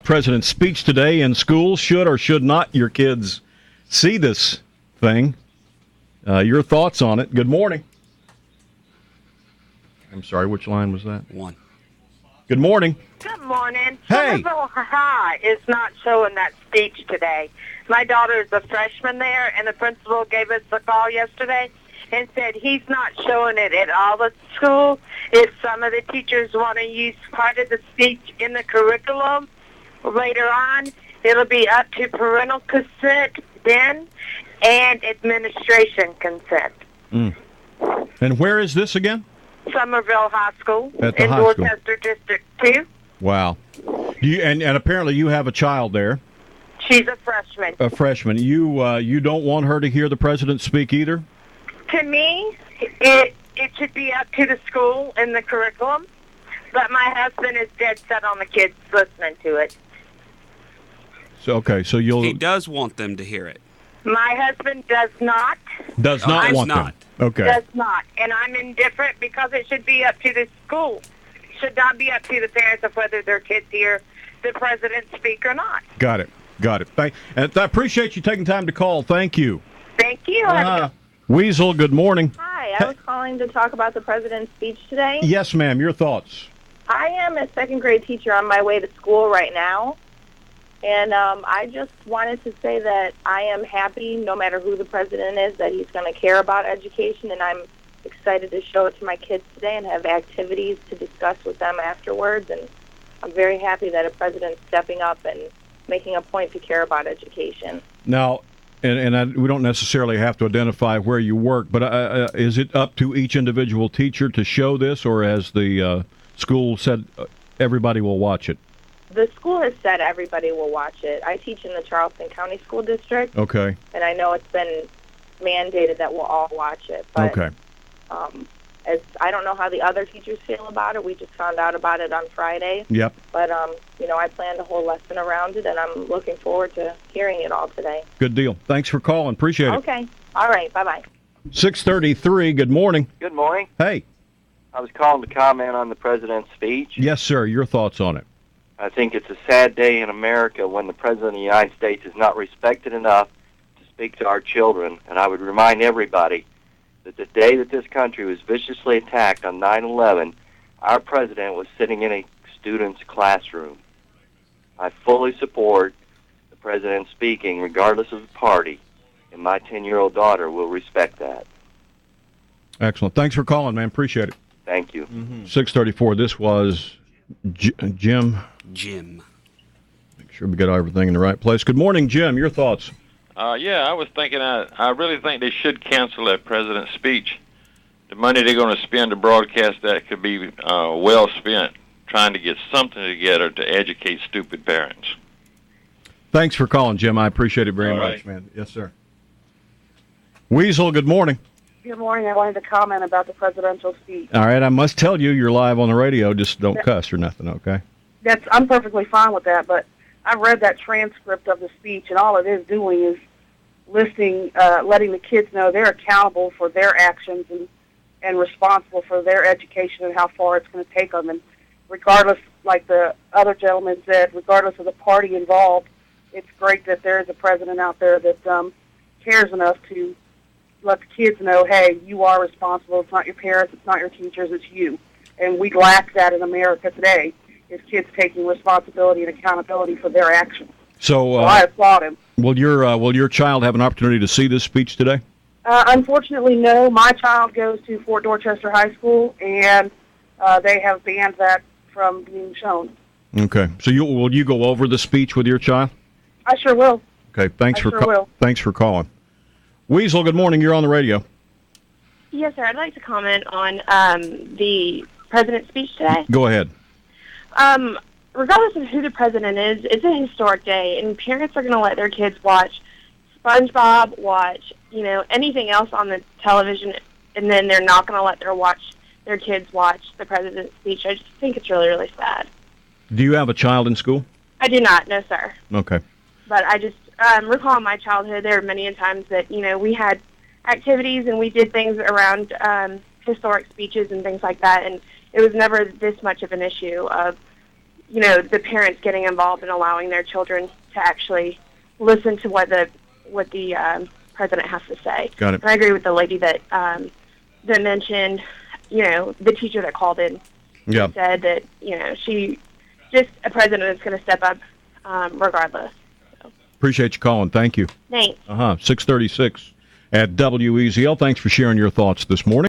President's speech today in schools. Should or should not your kids see this thing? Your thoughts on it. Good morning. I'm sorry, which line was that? 1. Good morning. Good morning. Hey. Somerville High is not showing that speech today. My daughter is a freshman there, and the principal gave us a call yesterday and said he's not showing it at all at school. If some of the teachers want to use part of the speech in the curriculum later on, it'll be up to parental consent then and administration consent. And where is this again? Somerville High School At the in high school. Dorchester District 2. Wow. And apparently you have a child there, She's a freshman. a freshman. You don't want her to hear the president speak either? To me, it should be up to the school and the curriculum, but my husband is dead set on the kids listening to it. So you'll He does want them to hear it. My husband does not. does not Does want not. them. Okay. Does not. And I'm indifferent because it should be up to the school. It should not be up to the parents of whether their kids hear the president speak or not. Got it. And I appreciate you taking time to call. Thank you. Thank you. Weasel, good morning. Hi, I was calling to talk about the president's speech today. Yes, ma'am. Your thoughts? I am a second grade teacher on my way to school right now, and I just wanted to say that I am happy, no matter who the president is, that he's going to care about education, and I'm excited to show it to my kids today and have activities to discuss with them afterwards, and I'm very happy that a president's stepping up and making a point to care about education. Now, we don't necessarily have to identify where you work, but is it up to each individual teacher to show this, or as the school said, everybody will watch it? The school has said everybody will watch it. I teach in the Charleston County School District. Okay. And I know it's been mandated that we'll all watch it. But, Okay. as I don't know how the other teachers feel about it. We just found out about it on Friday. Yep. But, I planned a whole lesson around it, and I'm looking forward to hearing it all today. Good deal. Thanks for calling. Appreciate it. Okay. All right. Bye-bye. 6:33. Good morning. Good morning. Hey. I was calling to comment on the president's speech. Yes, sir. Your thoughts on it? I think it's a sad day in America when the president of the United States is not respected enough to speak to our children. And I would remind everybody that the day that this country was viciously attacked on 9/11, our president was sitting in a student's classroom. I fully support the president speaking regardless of the party, and my 10-year-old daughter will respect that. Excellent. Thanks for calling, man. Appreciate it. Thank you. 6:34. This was Jim. Make sure we get everything in the right place. Good morning, Jim. Your thoughts? I was thinking I really think they should cancel that president's speech. The money they're going to spend to broadcast that could be well spent trying to get something together to educate stupid parents. Thanks for calling, Jim. I appreciate it very All much, right. man. Yes, sir. Weasel, good morning. Good morning. I wanted to comment about the presidential speech. All right, I must tell you, you're live on the radio. Just don't cuss or nothing, okay? I'm perfectly fine with that, but I read that transcript of the speech, and all it is doing is letting the kids know they're accountable for their actions and responsible for their education and how far it's going to take them. And regardless, like the other gentleman said, regardless of the party involved, it's great that there is a president out there that cares enough to let the kids know, hey, you are responsible. It's not your parents, it's not your teachers, it's you. And we lack that in America today, is kids taking responsibility and accountability for their actions. So I applaud him. will your child have an opportunity to see this speech today? Unfortunately, no. My child goes to Fort Dorchester High School, and they have banned that from being shown. Okay. So will you go over the speech with your child? I sure will. Okay. Thanks I sure will. Thanks for calling. Weasel, good morning. You're on the radio. Yes, sir. I'd like to comment on the president's speech today. Go ahead. Regardless of who the president is, it's a historic day, and parents are going to let their kids watch SpongeBob, watch anything else on the television, and then they're not going to let their kids watch the president's speech. I just think it's really, really sad. Do you have a child in school? I do not, no, sir. Okay. But I just recall my childhood. There were many times that we had activities and we did things around historic speeches and things like that, and it was never this much of an issue of the parents getting involved and allowing their children to actually listen to what the president has to say. Got it. And I agree with the lady that mentioned, the teacher that called in. Yeah. Said that, she just a president that's going to step up regardless. So. Appreciate you calling. Thank you. Thanks. 636 at WEZL. Thanks for sharing your thoughts this morning.